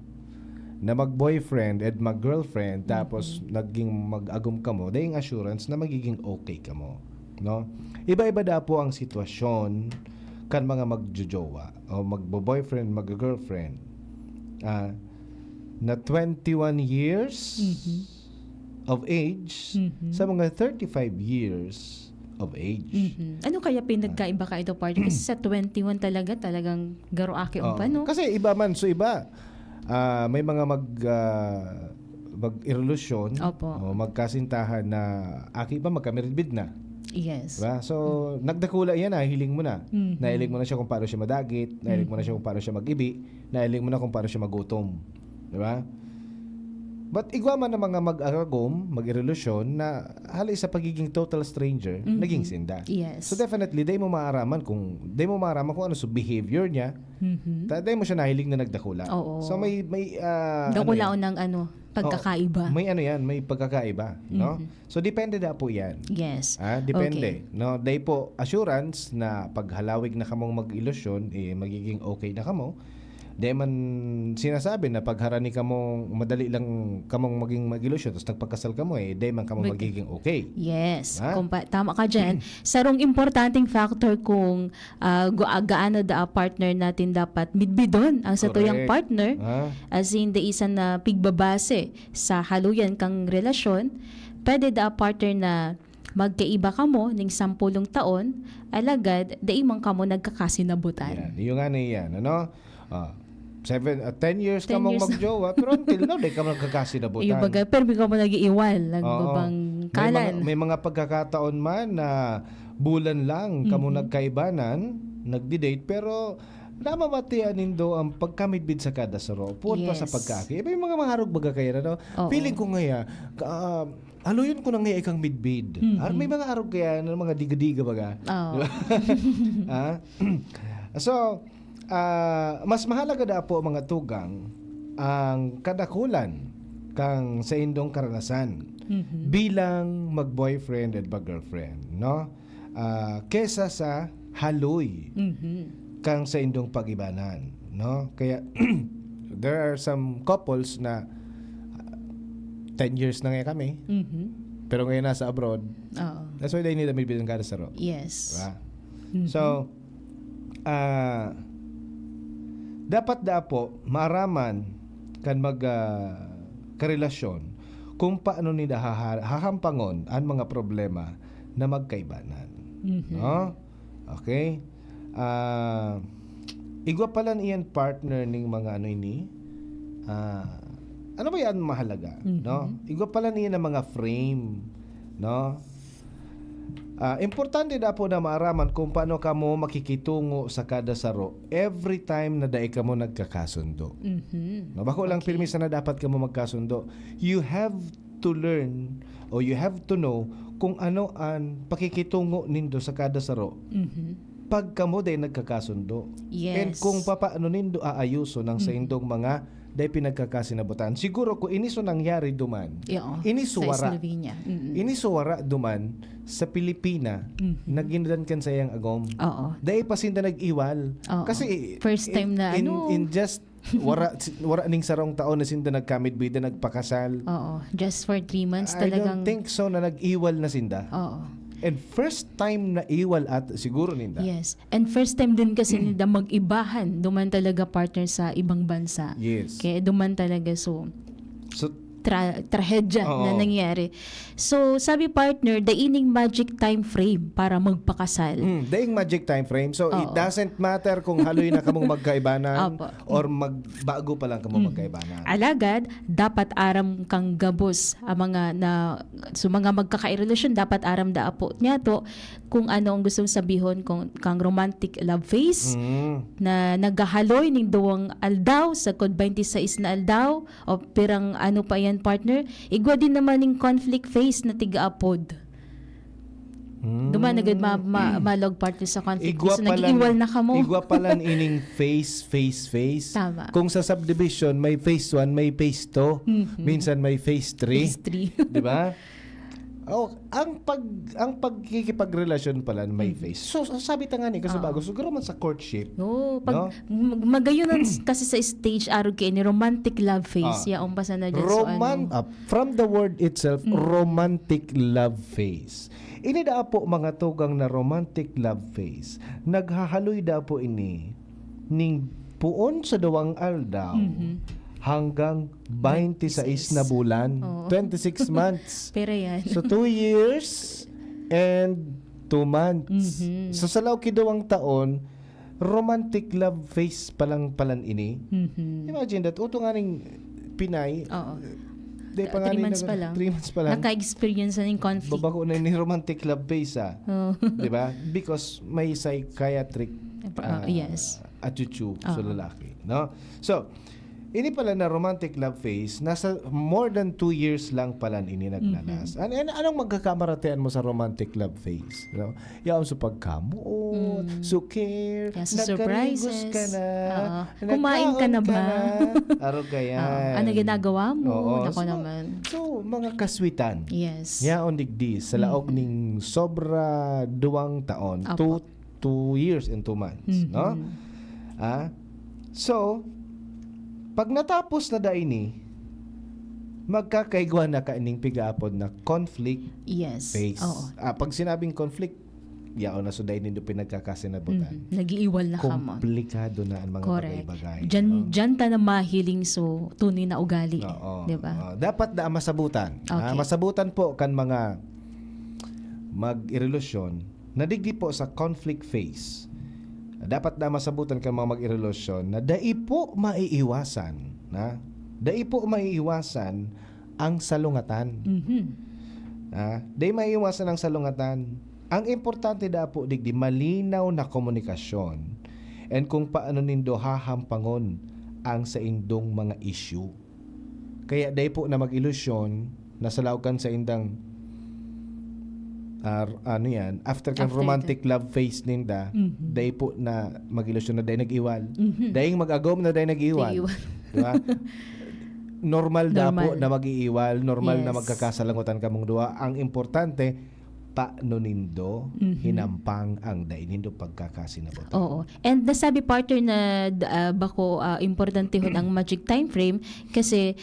na mag-boyfriend at mag-girlfriend tapos naging mag-agom kamo, dahil assurance na magiging okay kamo. No? Iba-iba da po ang sitwasyon kan mga magjojowa o magbo-boyfriend, mag-girlfriend. Na 21 years of age sa mga 35 years of age. Ano kaya pinagkaiba ka ito partner? Kasi sa 21 talagang garo aki umpa, no? Kasi iba man, so iba. May mga mag-irelusyon o magkasintahan na aki ba magkamiridbid na. Yes. Diba? So, nagdakula yan hiling mo na. Nahiling mo na siya kung paano siya madagit, nahiling mo na siya kung paano siya mag-ibi, nahiling mo na kung paano siya magutom. Diba? But igwa man ng mga mag-aragom, mag-irelusyon na halay sa pagiging total stranger, naging sinda. Yes. So definitely, day mo maaraman kung ano sa behavior niya. Day mo siya nahiling na nagdakula. Oo. So may dakulaon ng pagkakaiba. May may pagkakaiba, no? So depende na po 'yan. Yes. Depende, Okay. no? Day po assurance na paghalawig na kamong mag-ilusyon magiging okay na kamo. Di man sinasabi na pagharani ka mo, madali lang kamong maging mag-ilusyon tapos nagpagkasal ka mo di man kamo magiging okay. Yes. Tama ka dyan. Sarong importanteng factor kung gaano da partner natin dapat midbidon ang sa tuyang partner. As in, the isa na pigbabase sa haluyan kang relasyon, pwede da partner na magkaiba ka mo ning 10 taon, alagad, daimang ka mo nagkakasinabutan. Yung nga na yan, ano? 10 years ka mong magjowa pero until now di ka magkakasinabutan. Yung bagay, pero di ka mo nag-iiwal, nagbabang kalan. May mga pagkakataon man na bulan lang kamo nagkaibanan, nagdi-date pero namamatian nindo ang pagkamidbid sa kada saro. Puwan pa sa pagkaki. May mga maharog baga kaya na. Feeling ko ngaya, aluyon ko na ngaya ikang midbid. May mga harog kaya na mga diga-diga baga. So, mas mahalaga da po mga tugang ang kadakulan kang sa indong karanasan bilang mag-boyfriend at mag-girlfriend, no? Kesa sa haloy kang sa indong pag-ibanan, no? Kaya there are some couples na 10 years na ngayon kami. Pero ngayon nasa abroad. That's why they need a midbid kada saro. Yes. Diba? So, dapat da po maaraman kan karelasyon kung paano nila hahampangon ang mga problema na magkaibanan. No? Okay? Igwa pala niyan partner ning mga ano ba yan mahalaga? No? Igwa pala niyan ang mga frame. No? Importante na po na maaraman kung paano ka mo makikitungo sa kada saro every time na dai ka mo nagkakasundo. No, bako lang pirmisa na dapat ka mo magkasundo. You have to learn or you have to know kung ano ang pakikitungo nindo sa kada saro. Pag kamo dai nagkakasundo. Yes. And kung paano nindo aayuso ng sa indong mga day pinagkakasinabutan. Siguro kung iniso nangyari duman, Sa inisuwara. Slovenia. Inisuwara duman sa Pilipina, nagindan kan sayang agom. Oo. Day pasinda nag-iwal. Oo. Kasi First time na in just wara ning sarong taon na sinda nagkamit bida nagpakasal. Oo. Just for 3 months I talagang... don't think so na nag-iwal na sinda. Oo. And first time na iwal at siguro ninda. Yes. And first time din kasi nila mag-ibahan. Duman talaga partner sa ibang bansa. Yes. Kaya duman talaga. So trahedya Oo. na nangyari. So, sabi partner, the ining magic time frame para magpakasal. Daing magic time frame. So, it Oo. doesn't matter kung haloy na kamong magkaibanan Opo. or magbago pa lang kamong magkaibanan. Alagad, dapat aram kang gabos ang mga mga magkakairelasyon, dapat aram da apo niya to kung ano ang gustong sabihon kang romantic love phase na naghahaloy ning duwang aldaw sa kod 26 na aldaw o pirang ano pa yan partner, igwa din naman ning conflict phase na tiga-apod. Duman agad malog partner sa conflict phase. So, nag-iwal na kamo. Igwa palan ining phase. Tama. Kung sa subdivision, may phase 1, may phase 2, minsan may phase 3. Phase 3. Di ba? Oh, ang pagkikipagrelasyon pala may phase. So sabi ta nga ni kasi bago siguro man sa courtship. Pag magayunan kasi sa stage araw kay ni romantic love phase ya umpasa na dyan from the word itself, romantic love phase. Ini da po mga tugang na romantic love phase. Naghahaloy da po ini ning puon sa duwang aldaw. Hanggang 26 na bulan, 26 months. Pero yan. So 2 years and 2 months. So sa law kidawang taon, romantic love phase palang ini. Imagine that uto nga ning Pinay. Oo. 3 months pa lang. 3 months pa lang. Naka-experience na ng conflict. Babako na ni romantic love phase Di ba? Because may psychiatric yes. attitude sa lalaki, no? So ini pala na romantic love phase, nasa more than 2 years lang pala ini naglalas. Anong magkakamaratean mo sa romantic love phase? No? Yaon sa pagkamuot, so care, surprises ka na, kumain ka na ba? Araw kaya. Ano ginagawa mo? Oo. Nako So, naman. So, mga kaswitan. Yes. Yaon digdi, sa laog ning sobra 2 taon, 2 years and 2 months. No? So, pag natapos na da ini, magkakaigwa na kaining pigaapod na conflict phase. Pag sinabing conflict, yaon na suday nindo pinagkakasinabutan. Nag-iiwal na ka mo. Komplikado na ang mga bagay-bagay. Diyan ta na mahiling so tunay na ugali. Diba? Dapat na masabutan. Masabutan po kan mga mag-irelasyon na digdi po sa conflict phase. Dapat na masabutan kan mga mag-irelasyon na dai po maiiwasan ang salungatan. Dai maiiwasan ang salungatan. Ang importante da po digdi malinaw na komunikasyon and kung paano nindo hahampangon ang sa indong mga issue. Kaya dai po na mag-ilusyon na salawkan sa indang after romantic love phase ninda, day po na mag-ilusyon na day nag-iwal. Daying mag-agom na day nag-iwal. Diba? Normal da po na mag-iiwal, normal na magkakasalangutan kamong duwa. Ang importante, paano nindo hinampang ang day nindo pagkakasinabutan. Oo. And nasabi partner na bako importante hon ang magic time frame kasi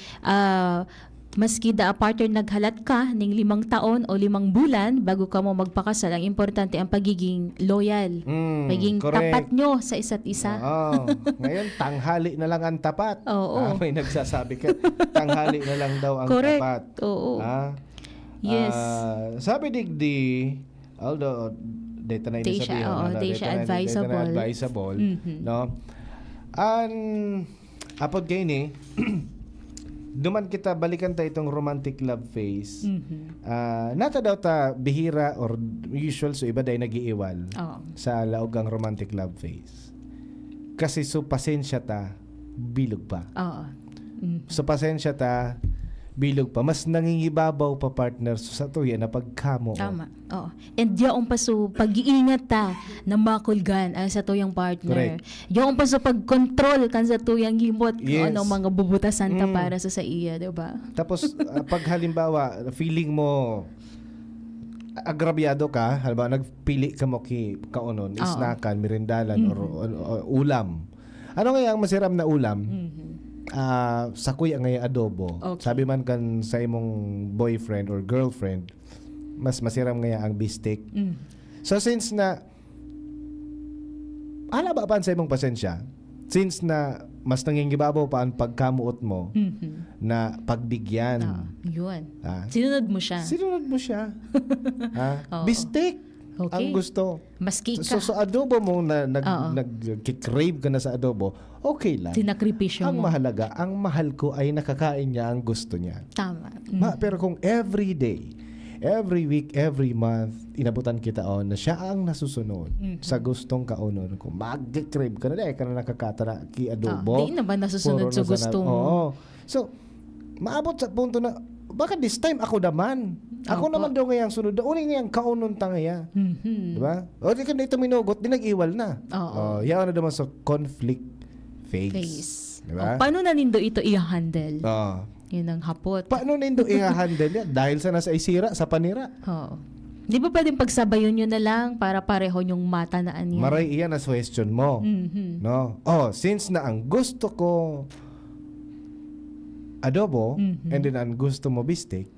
maski da partner naghalat ka ning 5 taon o 5 bulan bago ka mo magpakasal, ang importante ang pagiging loyal. Pagiging tapat nyo sa isa't isa. Ngayon, tanghali na lang ang tapat. May nagsasabi ka, tanghali na lang daw ang tapat. Oo. Yes. Sabi digdi, although data na di siya advisable. No? Apod kayo ni, duman kita balikan tayo itong romantic love phase. Nata daw ta bihira or usual so iba day nag-iiwal sa laogang romantic love phase. Kasi so pasensya ta bilog pa. So pasensya ta bilog pa. Mas nangingibabaw pa partner sa tuya na pagkamo. Tama. Oo. And yaong pa so pag-iingat ta na makulgan ang sa tuyang partner. Yaong pa so pag-control kan sa tuyang himot Yes. ano mga bubutasan ta para sa iya, di ba? Tapos pag halimbawa feeling mo agrabyado ka, halimbawa nagpili ka mo kaunon, isnakan, merindalan or ulam. Ano nga ang masiram na ulam? Sakoy ang ngayang adobo. Okay. Sabi man kan sa imong boyfriend or girlfriend, mas masiram ngaya ang bistik. So since na hala ba pa sa imong pasensya? Since na mas nangingibabaw pa ang pagkamuot mo na pagbigyan. Yun. Ah. Sinunod mo siya. Sinunod mo siya. Oo. Bistik. Okay. Ang gusto. Maski ka. So adobo mo na nag-crave ka na sa adobo, okay lang. Sinakripisyo Ang mo. mahalaga, ang mahal ko ay nakakain niya ang gusto niya. Tama. Pero kung every day, every week, every month, inabutan kita na siya ang nasusunod sa gustong kaunon. Kung mag-crave ka na ka na nakakatara ki adobo. Di na ba nasusunod sa gusto mo? Oo. So, maabot sa punto na, baka this time ako naman. Ako naman daw ngayang sunod. Uni ngayang kaunon ta ngaya. Diba? O di ka na ito minugot, di nag-iwal na. Oo. Yan na naman sa conflict phase. Diba? Paano na nindo ito i-handle? Yun ang hapot. Paano nindo i-handle yan? Dahil sa nasa isira, sa panira. Oo. Di ba pwedeng pagsabayon nyo na lang para pareho yung matanaan yan? Maray iyan as question mo. No? Since na ang gusto ko adobo, and then ang gusto mo bistik,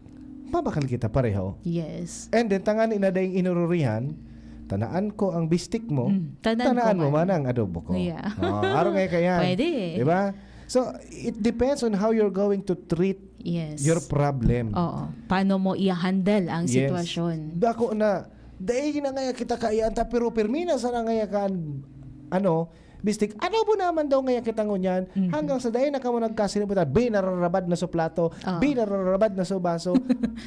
mabakal kita pareho. Yes. And then, tangan inadayang inururihan, tanaan ko ang bistik mo, Tanaan tanaan ko mo man. man ang adobo ko. Yeah. Araw ngayon kaya. Pwede. Diba? So, it depends on how you're going to treat Yes. your problem. Oo. Paano mo i-handle ang sitwasyon? Dako na, dahil na nga kita kaiyanta, pero permina sana nga kan, bistik, adobo naman daw ngayon kita ngunyan, hanggang sa dahil na ka mo nagkasinibutan, binararabad na sa plato, binararabad na sa baso,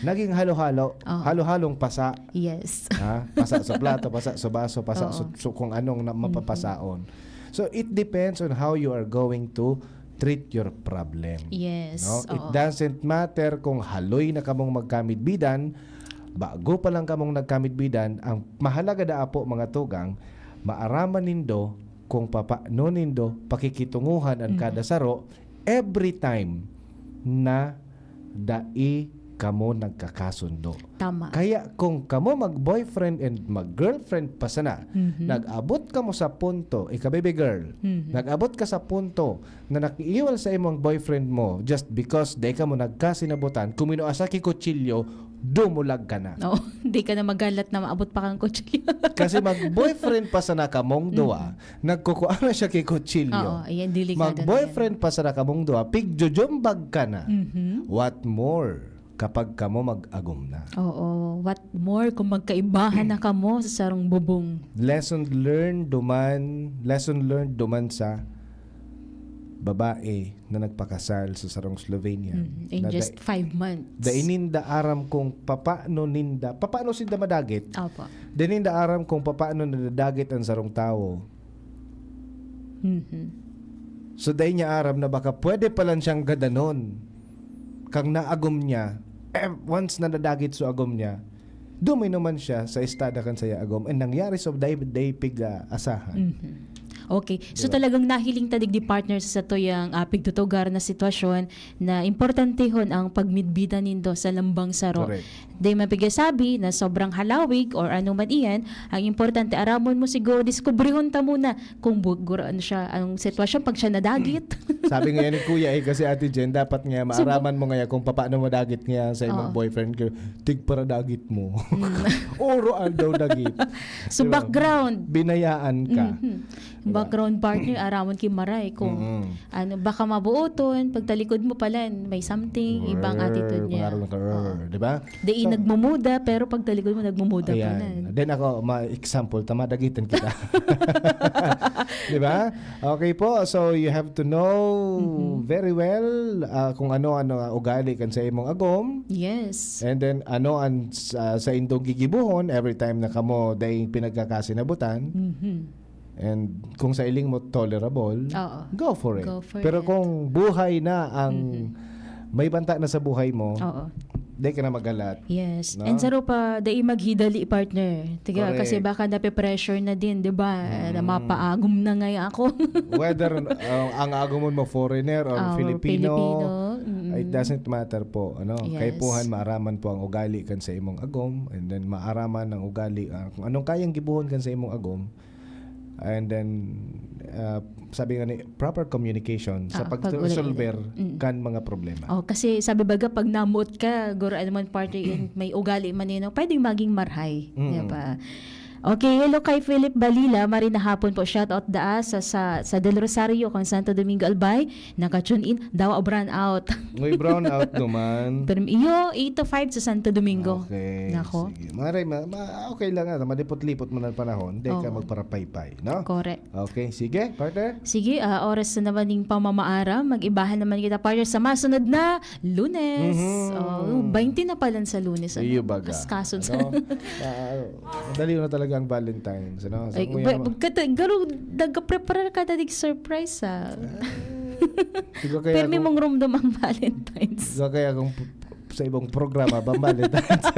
naging halo-halo, halo-halong pasa. Yes. Pasa sa plato, pasa sa baso, pasa sa kung anong mapapasaon. So, it depends on how you are going to treat your problem. Yes. No? It doesn't matter kung haloy na kamong magkamit-bidan, bago pa lang kamong nagkamit-bidan, ang mahalaga da po mga tugang, maaraman nindo kung papaano nindo pakikitunguhan ang kada saro every time na dai kamo nagkakasundo. Tama. Kaya kung kamo mag-boyfriend and mag-girlfriend pa sana, nag-abot kamo sa punto, baby girl, nag-abot ka sa punto na nakiiwal sa imong boyfriend mo just because day ka mo nagkasinabutan, kuminuasa ki kutsilyo, dumulag ka na. Oo. Hindi ka na magalat na maabot pa kang kutsilyo. Kasi mag-boyfriend pa sana kamong dua, nagkukuha na siya kay kutsilyo. Oo. Ayan, delikado na yan. Mag-boyfriend pa sana kamong dua, pigjujumbag ka na. What more kapag kamo mag-agom na? Oo. What more kung magkaibahan na kamo sa sarong bubong. Lesson learned duman sa babae na nagpakasal sa sarong Slovenia. In just 5 months. Dainin aram kung papaano sinda madagit. Opo. Dainin aram kung papaano nadadagit ang sarong tao. So dahin niya aram na baka pwede palang siyang gadanon. Kang naagom niya, once nadadagit sa agom niya, dumay naman siya sa estada kan saya agom. And nangyari so day pig asahan. Okay. So talagang nahiling tadig di partners sa toyang pigtutugar na sitwasyon na importante hon ang pagmidbida nindo sa lambang saro. Correct. Day mapigasabi na sobrang halawig or ano man iyan, ang importante aramon mo siguro diskubrihon ta muna kung ano siya ang sitwasyon pag siya nadagit. Sabi nga ni Kuya kasi Ate Jen, dapat nga maaraman mo nga kung paano mo dagit nga sa imong boyfriend. Tig para dagit mo. Oroan daw dagit. So diba? background. Binayaan ka. Background partner, aramon ki maray kung baka mabuoton, pagtalikod mo pala may something, ibang attitude niya. Diba? Di nagmumuda, pero pagtalikod mo nagmumuda pala. Then ako, ma-example, madagitan kita. Diba? Okay po, so you have to know very well kung ano-ano ugali kan sa imong agom. Yes. And then ano ang sa indong gigibuhon every time na kamo dahil pinagkakasinabutan. And kung sa iling mo tolerable, go for it. Go for Pero it. kung buhay na ang may banta na sa buhay mo, Oo. di ka na magalat. Yes. No? And saro pa, dai maghidali partner. Tiga, Correct. kasi baka nape-pressure na din, di ba? Na mapaagom na ngayon ako. Whether ang agumon mo foreigner or Or Filipino, Filipino. it doesn't matter po. Ano? Yes. Kay puhan maaraman po ang ugali kan sa imong agom, and then maaraman ang ugali kung anong kayang gibuhon kan sa imong agom. And then sabi nga ni proper communication sa pag-resolver kan mga problema. Oh, kasi sabi baga pag namuot ka, guro ano man party in may ugali man nino, pwedeng maging marhay, di ba? Okay, hello kay Philip Balila, marina hapon po, shout out daa sa Del Rosario kang Santo Domingo Albay, naka-tune in daw brown out. May brown out naman. Pero iyo 8 to 5 sa Santo Domingo. Okay. Nako. Sige. Maray, okay lang nga. Malipot-lipot mo na panahon. Hindi ka Oo. magparapaypay. No? Correct. Okay. Sige, partner. Sige, oras na naman ng pamamaara. Mag-ibahan naman kita partner sa masunod na Lunes. 20 na pala sa Lunes. Iyo baga. Kasun Ano? Madali na talaga ang Valentine's. Ano? So, Ay, garo, nag-prepare ka na surprise Pero may mong rumdam ang Valentine's. Kaya kung sa ibang programa, ba Valentine's?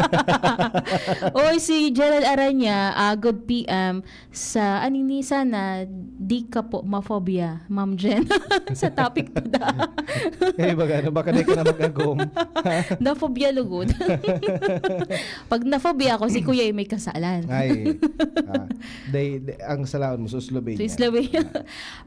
Oy, si Gerald Aranya, good PM sa anini sana di ka po mafobia, Ma'am Jen. Sa topic to da. Kaya baga, baka di ka na mag-agom. Na-phobia lugod. Pag na-phobia ako, si Kuya ay may kasalan. Ay, ang salaon mo, suslubin So,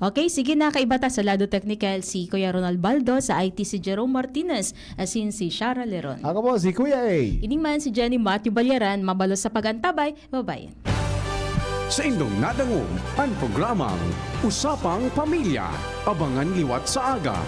okay, sige na, kaibata sa lado technical si Kuya Ronald Baldo, sa IT si Jerome Martinez, asin si Shara Leron. Ako po, si Kuya A. Ining man si Jenny Matthew Balyaran, mabalos sa pagantabay, bye-bye. Sa indong nadangog, ang programang Usapang Pamilya. Abangan liwat sa aga,